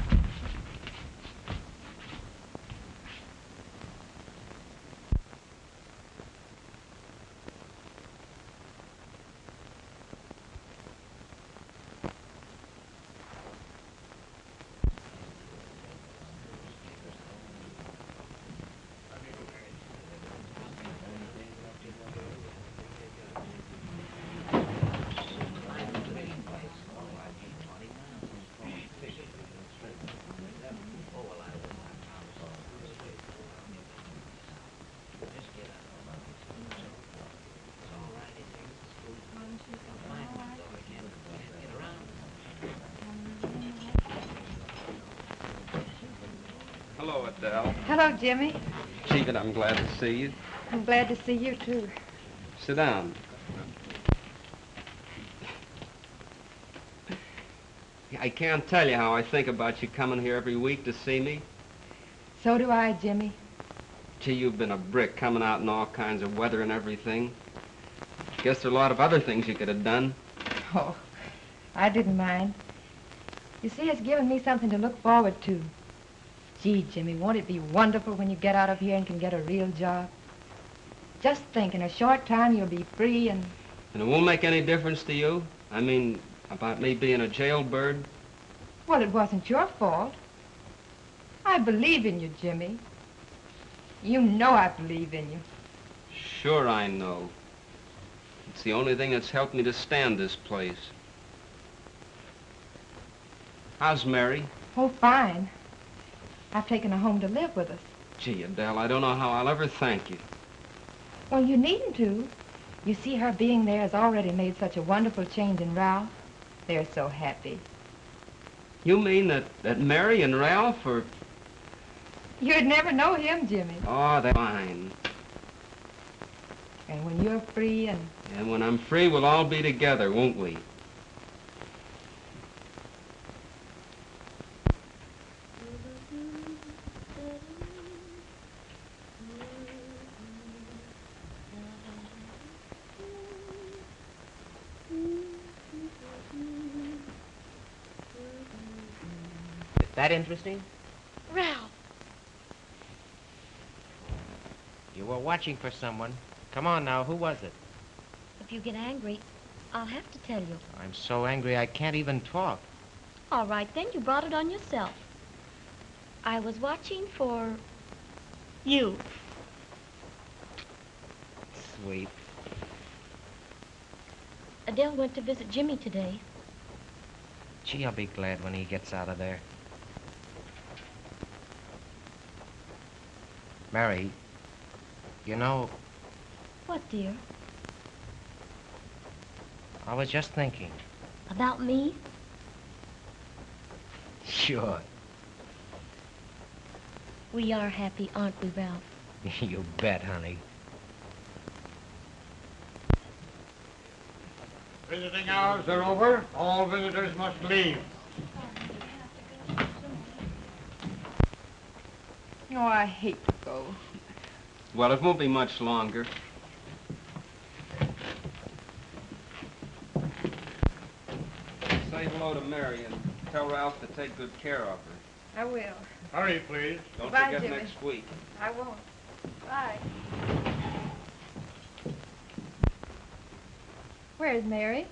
[SPEAKER 2] Hello, Adele.
[SPEAKER 12] Hello, Jimmy.
[SPEAKER 2] Gee, but I'm glad to see you.
[SPEAKER 12] I'm glad to see you, too.
[SPEAKER 2] Sit down. I can't tell you how I think about you coming here every week to see me.
[SPEAKER 12] So do I, Jimmy.
[SPEAKER 2] Gee, you've been a brick coming out in all kinds of weather and everything. Guess there are a lot of other things you could have done.
[SPEAKER 12] Oh, I didn't mind. You see, it's given me something to look forward to. Gee, Jimmy, won't it be wonderful when you get out of here and can get a real job? Just think, in a short time you'll be free and...
[SPEAKER 2] And it won't make any difference to you? I mean, about me being a jailbird?
[SPEAKER 12] Well, it wasn't your fault. I believe in you, Jimmy. You know I believe in you.
[SPEAKER 2] Sure I know. It's the only thing that's helped me to stand this place. How's Mary?
[SPEAKER 12] Oh, fine. I've taken her home to live with us.
[SPEAKER 2] Gee, Adele, I don't know how I'll ever thank you.
[SPEAKER 12] Well, you needn't to. You see, her being there has already made such a wonderful change in Ralph. They're so happy.
[SPEAKER 2] You mean that Mary and Ralph are...
[SPEAKER 12] You'd never know him, Jimmy.
[SPEAKER 2] Oh, that's fine.
[SPEAKER 12] And when you're free and...
[SPEAKER 2] And when I'm free, we'll all be together, won't we?
[SPEAKER 13] Is that interesting?
[SPEAKER 9] Ralph.
[SPEAKER 13] You were watching for someone. Come on now, who was it?
[SPEAKER 9] If you get angry, I'll have to tell you.
[SPEAKER 13] I'm so angry I can't even talk.
[SPEAKER 9] All right, then you brought it on yourself. I was watching for you.
[SPEAKER 13] Sweet.
[SPEAKER 9] Adele went to visit Jimmy today.
[SPEAKER 13] Gee, I'll be glad when he gets out of there. Mary, you know,
[SPEAKER 9] What, dear?
[SPEAKER 13] I was just thinking.
[SPEAKER 9] About me?
[SPEAKER 13] Sure.
[SPEAKER 9] We are happy, aren't we, Ralph?
[SPEAKER 13] You bet, honey.
[SPEAKER 14] Visiting hours are over. All visitors must leave.
[SPEAKER 5] Oh, I hate to go.
[SPEAKER 2] Well, it won't be much longer. Say hello to Mary and tell Ralph to take good care of her.
[SPEAKER 12] I will.
[SPEAKER 14] Hurry, please.
[SPEAKER 2] Don't
[SPEAKER 12] Bye,
[SPEAKER 2] forget
[SPEAKER 12] Jimmy.
[SPEAKER 2] next week.
[SPEAKER 12] I won't. Bye. Where's Mary?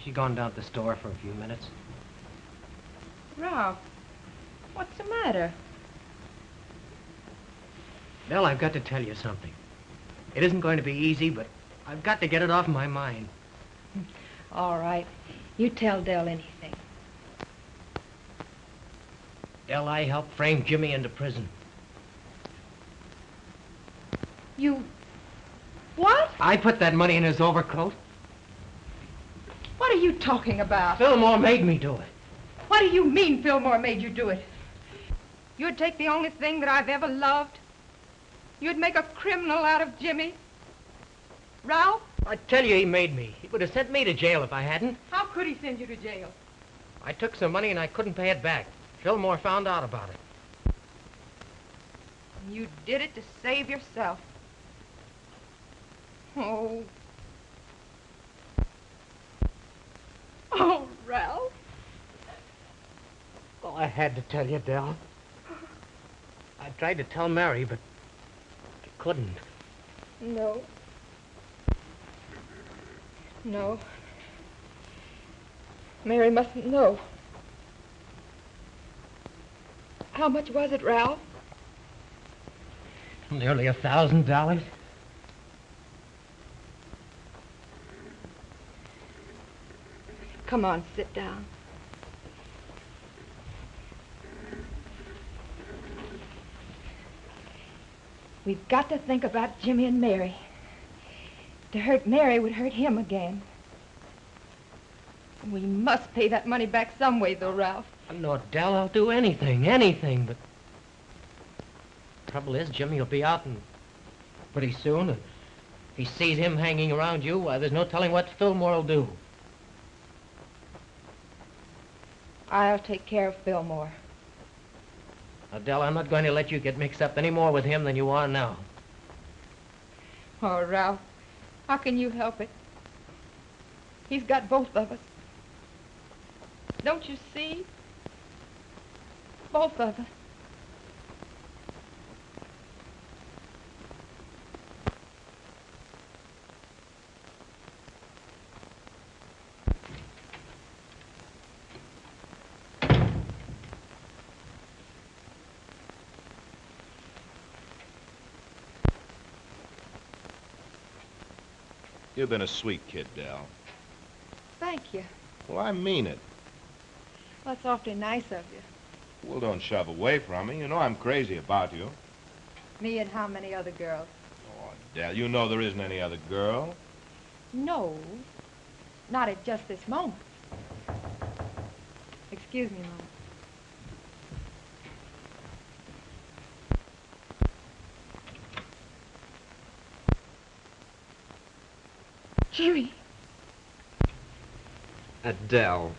[SPEAKER 13] She gone down to the store for a few minutes.
[SPEAKER 12] Ralph, what's the matter?
[SPEAKER 13] Adele, I've got to tell you something. It isn't going to be easy, but I've got to get it off my mind.
[SPEAKER 12] All right. You tell Dell anything.
[SPEAKER 13] Adele, I helped frame Jimmy into prison.
[SPEAKER 12] You... What?
[SPEAKER 13] I put that money in his overcoat.
[SPEAKER 5] What are you talking about?
[SPEAKER 13] Filmore made me do it.
[SPEAKER 5] What do you mean Filmore made you do it? You'd take the only thing that I've ever loved? You'd make a criminal out of Jimmy? Ralph?
[SPEAKER 13] I tell you, he made me. He would have sent me to jail if I hadn't.
[SPEAKER 5] How could he send you to jail?
[SPEAKER 13] I took some money and I couldn't pay it back. Filmore found out about it.
[SPEAKER 5] You did it to save yourself. Oh. Oh, Ralph.
[SPEAKER 13] Oh, I had to tell you, Adele. I tried to tell Mary, but I couldn't.
[SPEAKER 12] No. No. Mary mustn't know. How much was it, Ralph?
[SPEAKER 13] Nearly $1,000.
[SPEAKER 12] Come on, sit down. We've got to think about Jimmy and Mary. To hurt Mary would hurt him again.
[SPEAKER 5] We must pay that money back some way, though, Ralph.
[SPEAKER 13] No, Adele, I'll do anything, but Trouble is, Jimmy will be out and pretty soon. If he sees him hanging around you, why, there's no telling what Filmore will do.
[SPEAKER 12] I'll take care of Filmore.
[SPEAKER 13] Adele, I'm not going to let you get mixed up any more with him than you are now.
[SPEAKER 12] Oh, Ralph, how can you help it? He's got both of us. Don't you see? Both of us.
[SPEAKER 15] You've been a sweet kid, Del.
[SPEAKER 12] Thank you.
[SPEAKER 15] Well, I mean it.
[SPEAKER 12] That's awfully nice of you.
[SPEAKER 15] Well, don't shove away from me. You know I'm crazy about you.
[SPEAKER 12] Me and how many other girls?
[SPEAKER 15] Oh, Del, you know there isn't any other girl.
[SPEAKER 12] No, not at just this moment. Excuse me, Mom. Jimmy.
[SPEAKER 2] Adele.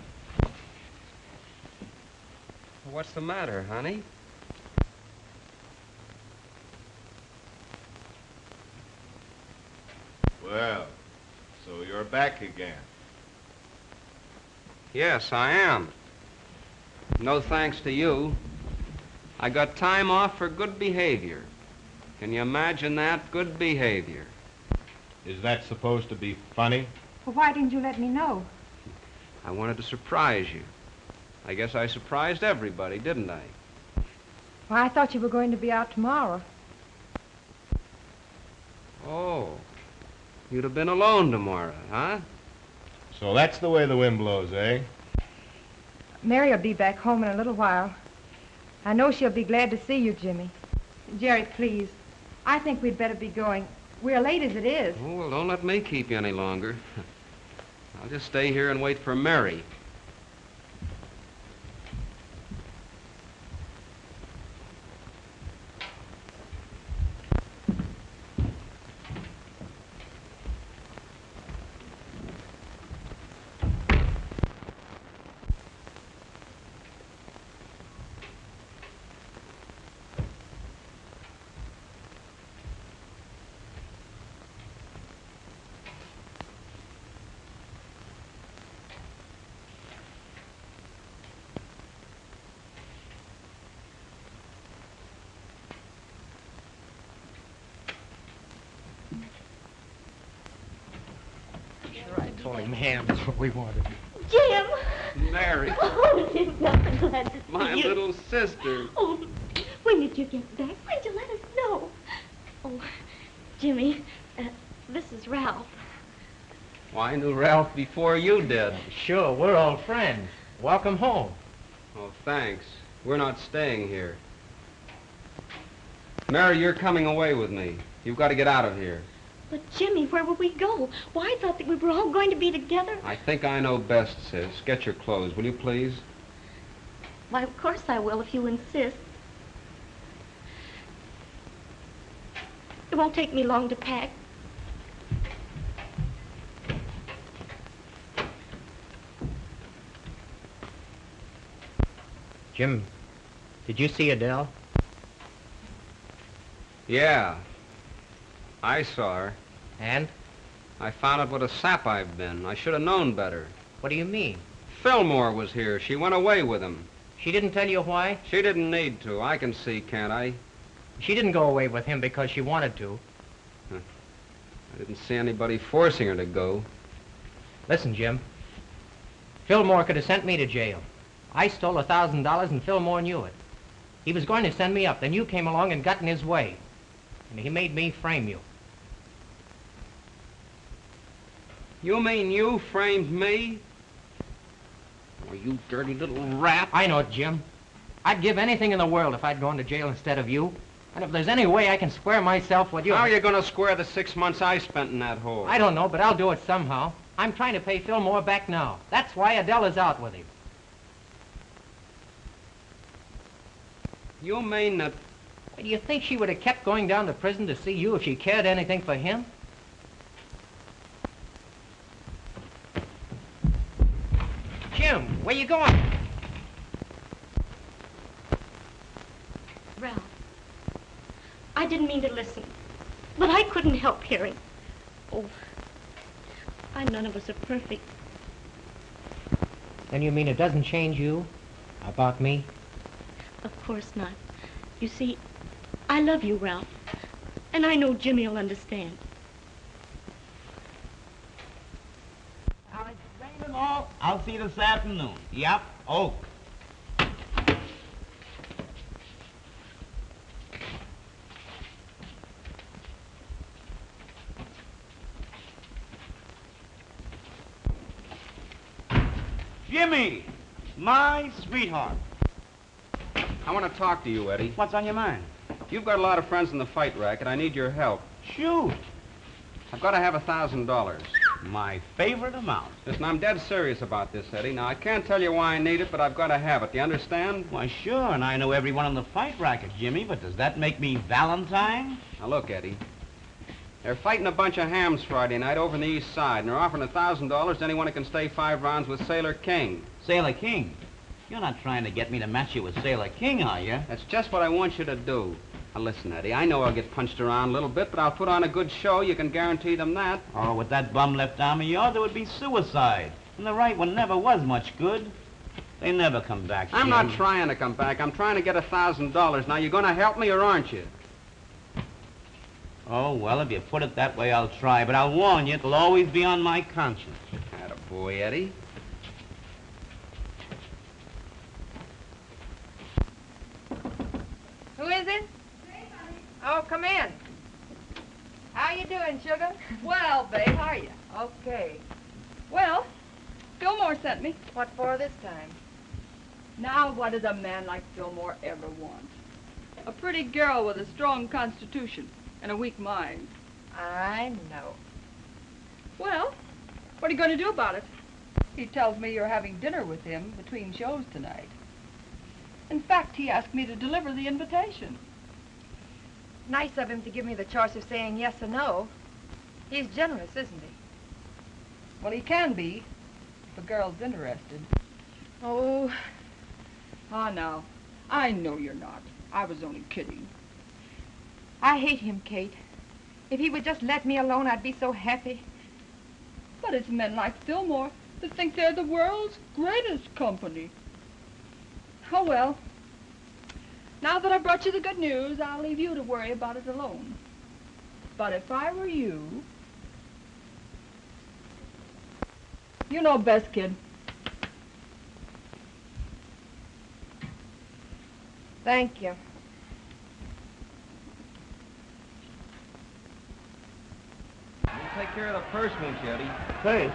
[SPEAKER 2] What's the matter, honey?
[SPEAKER 15] Well, so you're back again.
[SPEAKER 2] Yes, I am. No thanks to you. I got time off for good behavior. Can you imagine that? Good behavior.
[SPEAKER 15] Is that supposed to be funny?
[SPEAKER 12] Well, why didn't you let me know?
[SPEAKER 2] I wanted to surprise you. I guess I surprised everybody, didn't I?
[SPEAKER 12] Well, I thought you were going to be out tomorrow.
[SPEAKER 2] Oh. You'd have been alone tomorrow, huh?
[SPEAKER 15] So that's the way the wind blows, eh?
[SPEAKER 12] Mary will be back home in a little while. I know she'll be glad to see you, Jimmy. Jerry, please. I think we'd better be going. We're late as it is.
[SPEAKER 2] Oh, well, don't let me keep you any longer. I'll just stay here and wait for Mary.
[SPEAKER 13] I told him ham is what we wanted.
[SPEAKER 16] Jim!
[SPEAKER 2] Mary.
[SPEAKER 16] Oh, Jim, I'm glad to see
[SPEAKER 2] My
[SPEAKER 16] you.
[SPEAKER 2] little sister.
[SPEAKER 16] Oh, when did you get back? Why'd you let us know? Oh, Jimmy, this is Ralph.
[SPEAKER 2] Well, I knew Ralph before you did.
[SPEAKER 13] Sure, we're old friends. Welcome home.
[SPEAKER 2] Oh, thanks. We're not staying here. Mary, you're coming away with me. You've got to get out of here.
[SPEAKER 16] But, Jimmy, where will we go? Why, I thought that we were all going to be together.
[SPEAKER 2] I think I know best, sis. Get your clothes, will you please?
[SPEAKER 16] Why, of course I will, if you insist. It won't take me long to pack.
[SPEAKER 13] Jim, did you see Adele?
[SPEAKER 2] Yeah. I saw her.
[SPEAKER 13] And?
[SPEAKER 2] I found out what a sap I've been. I should have known better.
[SPEAKER 13] What do you mean?
[SPEAKER 2] Filmore was here. She went away with him.
[SPEAKER 13] She didn't tell you why?
[SPEAKER 2] She didn't need to. I can see, can't I?
[SPEAKER 13] She didn't go away with him because she wanted to.
[SPEAKER 2] I didn't see anybody forcing her to go.
[SPEAKER 13] Listen, Jim. Filmore could have sent me to jail. I stole $1,000 and Filmore knew it. He was going to send me up. Then you came along and got in his way. And he made me frame you.
[SPEAKER 2] You mean you framed me? Oh, you dirty little rat.
[SPEAKER 13] I know it, Jim. I'd give anything in the world if I'd gone to jail instead of you. And if there's any way I can square myself with you...
[SPEAKER 2] How are you going to square the 6 months I spent in that hole?
[SPEAKER 13] I don't know, but I'll do it somehow. I'm trying to pay Filmore back now. That's why Adele is out with him.
[SPEAKER 2] You mean that
[SPEAKER 13] Do you think she would have kept going down to prison to see you if she cared anything for him? Jim, where you going?
[SPEAKER 16] Ralph, I didn't mean to listen, but I couldn't help hearing. Oh, none of us are perfect.
[SPEAKER 13] Then you mean it doesn't change you about me?
[SPEAKER 16] Of course not. You see, I love you, Ralph, and I know Jimmy will understand.
[SPEAKER 11] I'll see you this afternoon. Yep, Oak. Jimmy, my sweetheart.
[SPEAKER 2] I want to talk to you, Eddie.
[SPEAKER 11] What's on your mind?
[SPEAKER 2] You've got a lot of friends in the fight racket. I need your help.
[SPEAKER 11] Shoot.
[SPEAKER 2] I've got to have $1,000.
[SPEAKER 11] My favorite amount.
[SPEAKER 2] Listen, I'm dead serious about this, Eddie. Now, I can't tell you why I need it, but I've got to have it. Do you understand?
[SPEAKER 11] Why, sure, and I know everyone in the fight racket, Jimmy, but does that make me Valentine?
[SPEAKER 2] Now, look, Eddie. They're fighting a bunch of hams Friday night over in the east side, and they're offering $1,000 to anyone who can stay 5 rounds with Sailor King.
[SPEAKER 11] Sailor King? You're not trying to get me to match you with Sailor King, are you?
[SPEAKER 2] That's just what I want you to do. Now, listen, Eddie, I know I'll get punched around a little bit, but I'll put on a good show. You can guarantee them that.
[SPEAKER 11] Oh, with that bum left arm of yours, it would be suicide. And the right one never was much good. They never come back,
[SPEAKER 2] I'm
[SPEAKER 11] Jim.
[SPEAKER 2] not trying to come back. I'm trying to get $1,000. Now, you going to help me or aren't you?
[SPEAKER 11] Oh, well, if you put it that way, I'll try. But I'll warn you, it'll always be on my conscience.
[SPEAKER 2] Attaboy, Eddie.
[SPEAKER 12] Who is it? Oh, come in. How you doing, sugar?
[SPEAKER 5] Well, babe, how are you?
[SPEAKER 12] Okay.
[SPEAKER 5] Well, Filmore sent me.
[SPEAKER 12] What for this time?
[SPEAKER 5] Now, what does a man like Filmore ever want? A pretty girl with a strong constitution and a weak mind.
[SPEAKER 12] I know.
[SPEAKER 5] Well, what are you going to do about it? He tells me you're having dinner with him between shows tonight. In fact, he asked me to deliver the invitation.
[SPEAKER 12] Nice of him to give me the choice of saying yes or no. He's generous, isn't he?
[SPEAKER 5] Well, he can be, if a girl's interested.
[SPEAKER 12] Oh.
[SPEAKER 5] Ah, now, I know you're not. I was only kidding.
[SPEAKER 12] I hate him, Kate. If he would just let me alone, I'd be so happy.
[SPEAKER 5] But it's men like Filmore that think they're the world's greatest company. Oh, well. Now that I brought you the good news, I'll leave you to worry about it alone. But if I were you... You know best, kid.
[SPEAKER 12] Thank you.
[SPEAKER 2] You take care of the purse, won't you, Eddie?
[SPEAKER 11] Purse?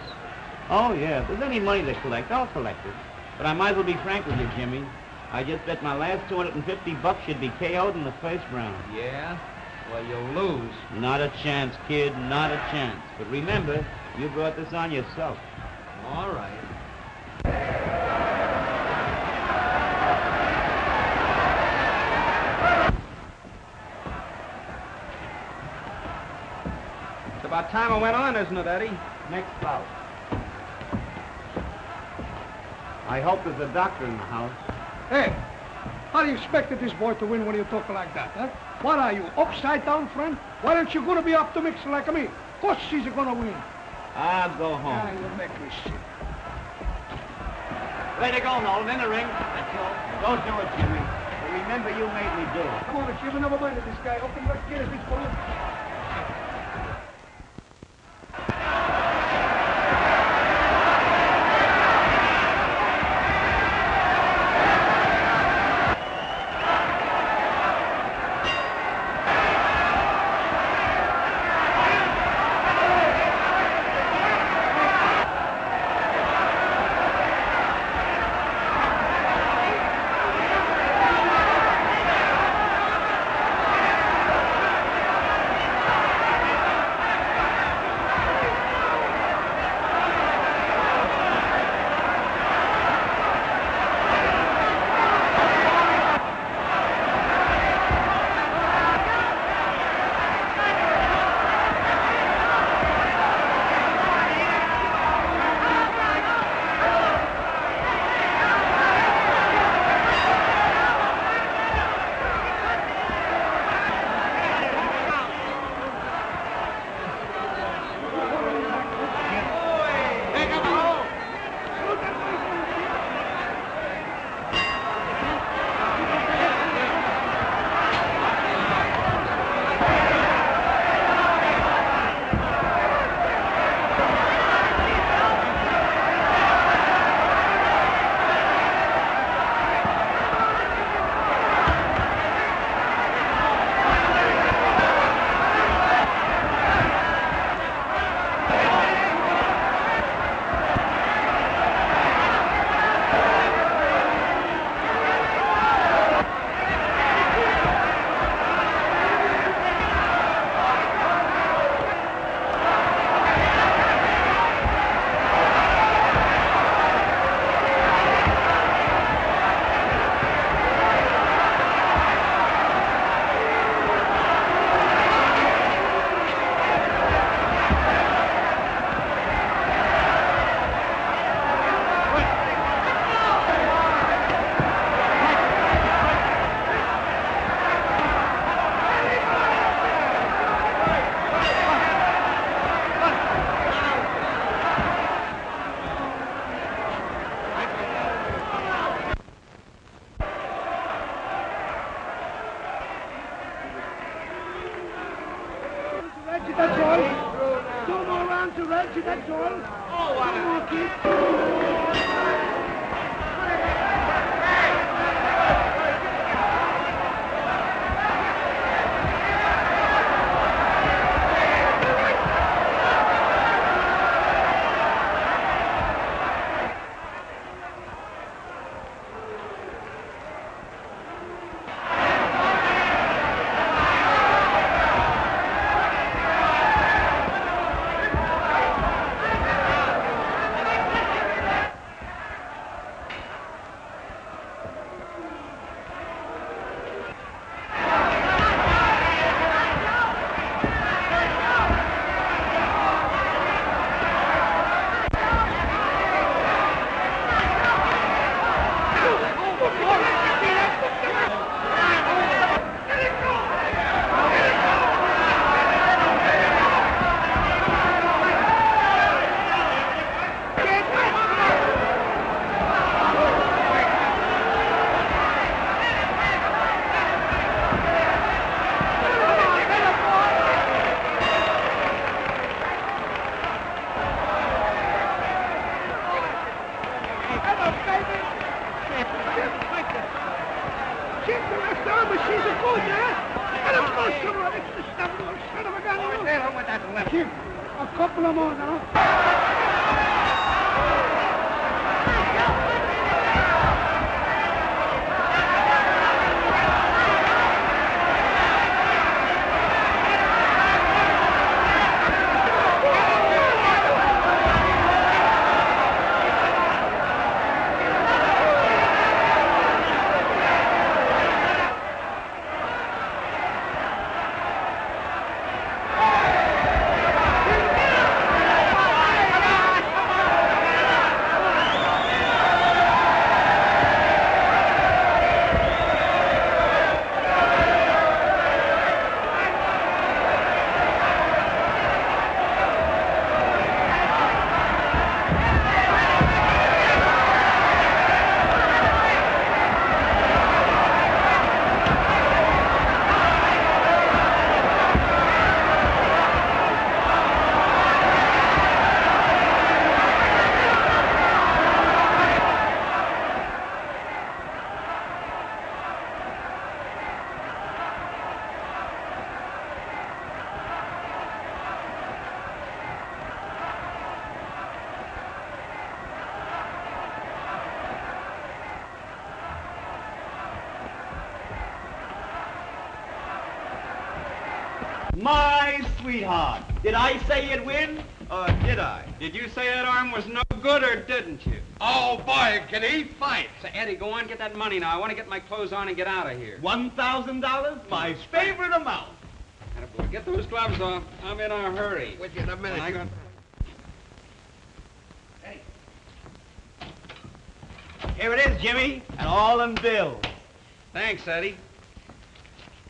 [SPEAKER 11] Oh, yeah. If there's any money to collect, I'll collect it. But I might as well be frank with you, Jimmy. I just bet my last $250 should be KO'd in the first round.
[SPEAKER 2] Yeah? Well, you'll lose.
[SPEAKER 11] Not a chance, kid. Not a chance. But remember, you brought this on yourself.
[SPEAKER 2] All right. It's about time I went on, isn't it, Eddie?
[SPEAKER 11] Next bout. I hope there's a doctor in the house.
[SPEAKER 17] Hey, how do you expect this boy to win when you talk like that, huh? What are you, upside down, friend? Why aren't you going to be optimistic like me? Of course she's going to win.
[SPEAKER 11] I'll go home.
[SPEAKER 17] Ah, you make me sick.
[SPEAKER 11] Way to go, Nolan. In the ring. That's all. Don't do it, Jimmy. But remember, you made me do it.
[SPEAKER 17] Come on, Jimmy, never mind this guy. Open, let's get this for him. down to Reggie, that's all.
[SPEAKER 4] Oh, what
[SPEAKER 17] Come on, kid. A couple of more now.
[SPEAKER 11] My sweetheart, did I say you'd win, or did I?
[SPEAKER 2] Did you say that arm was no good, or didn't you?
[SPEAKER 3] Oh, boy, can he fight?
[SPEAKER 2] Say, Eddie, go on, get that money now. I want to get my clothes on and get out of here.
[SPEAKER 11] $1,000? My favorite amount.
[SPEAKER 2] Attaboy, get those gloves off. I'm in a hurry.
[SPEAKER 3] With you in a minute.
[SPEAKER 11] Here it is, Jimmy, and all in bills.
[SPEAKER 2] Thanks, Eddie.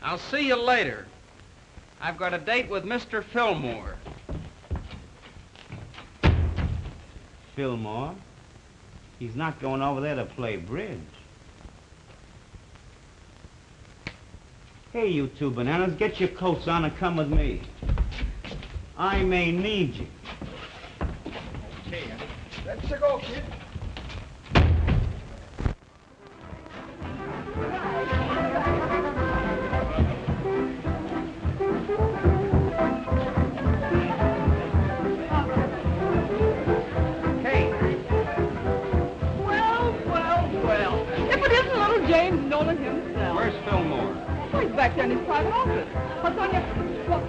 [SPEAKER 2] I'll see you later. I've got a date with Mr. Filmore.
[SPEAKER 11] Filmore? He's not going over there to play bridge. Hey, you two bananas, get your coats on and come with me. I may need you.
[SPEAKER 17] Okay, let's go, kid.
[SPEAKER 5] James Nolan himself.
[SPEAKER 2] Where's Filmore?
[SPEAKER 5] Oh, he's back there in his private office. What's on your... What?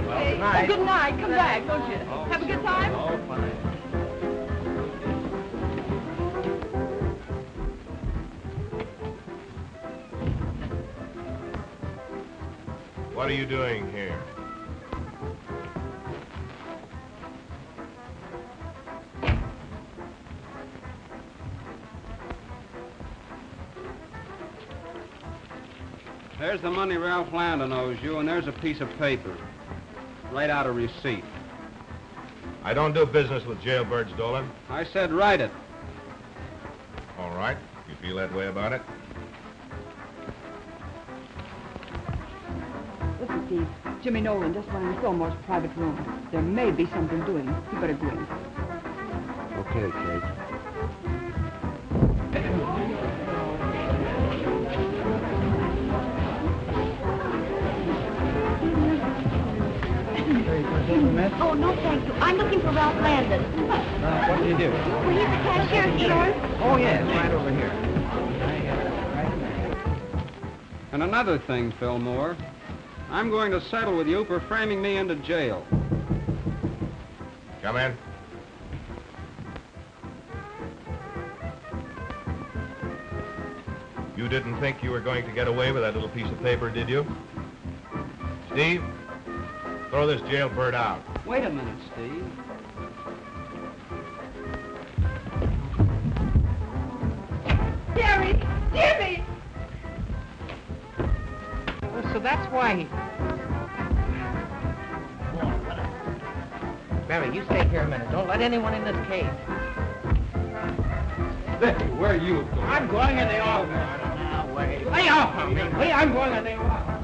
[SPEAKER 2] Well, good night.
[SPEAKER 5] Oh, good night. Come back, don't you?
[SPEAKER 2] Oh,
[SPEAKER 5] have a good time?
[SPEAKER 2] Oh, fine.
[SPEAKER 15] What are you doing here?
[SPEAKER 2] There's the money Ralph Landon owes you, and there's a piece of paper. Write out a receipt.
[SPEAKER 15] I don't do business with jailbirds, Dolan.
[SPEAKER 2] I said write it.
[SPEAKER 15] All right. You feel that way about it?
[SPEAKER 5] Listen, Steve. Jimmy Nolan just went in Filmore's private room. There may be something doing. You better go in.
[SPEAKER 15] Okay, Kate.
[SPEAKER 16] Oh, no, thank you. I'm looking for Ralph Landon.
[SPEAKER 2] What do you do?
[SPEAKER 16] Well, he's the cashier here.
[SPEAKER 2] Oh, yes, right over here. And another thing, Filmore. I'm going to settle with you for framing me into jail.
[SPEAKER 15] Come in. You didn't think you were going to get away with that little piece of paper, did you? Steve, throw this jailbird out.
[SPEAKER 2] Wait a minute, Steve.
[SPEAKER 5] Jerry! Jimmy!
[SPEAKER 13] So that's why he... Mary, you stay here a minute. Don't let anyone in this cave.
[SPEAKER 2] Hey, where are you going?
[SPEAKER 13] I'm going in the office. Now, wait. Lay off of me. I'm going in the office.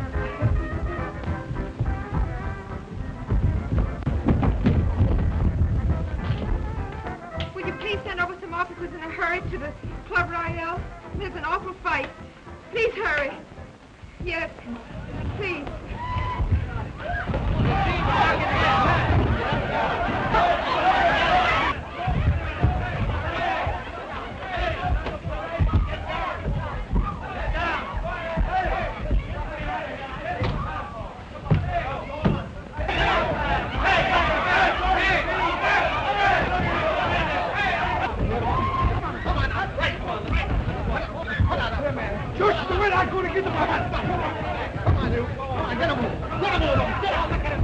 [SPEAKER 12] Will you please send over some officers in a hurry to the Club Royale? There's an awful fight. Please hurry. Yes, please.
[SPEAKER 17] Just the way I'm going to get the man. Come on, you. Come on, get him. Get him. Get out. Look at him.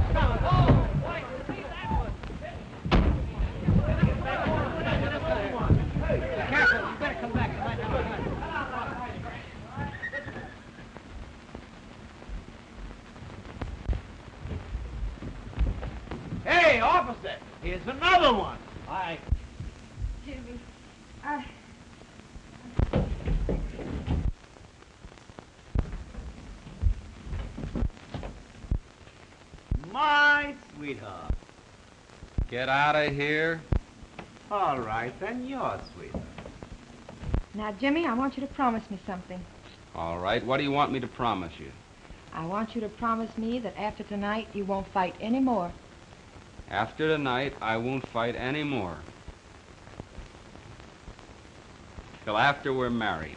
[SPEAKER 13] Careful. You better come back.
[SPEAKER 11] Hey, officer, here's another one.
[SPEAKER 12] Jimmy,
[SPEAKER 11] My sweetheart.
[SPEAKER 2] Get out of here.
[SPEAKER 11] All right, then your sweetheart.
[SPEAKER 12] Now, Jimmy, I want you to promise me something.
[SPEAKER 2] All right, what do you want me to promise you?
[SPEAKER 12] I want you to promise me that after tonight you won't fight anymore.
[SPEAKER 2] After tonight, I won't fight anymore. Till after we're married.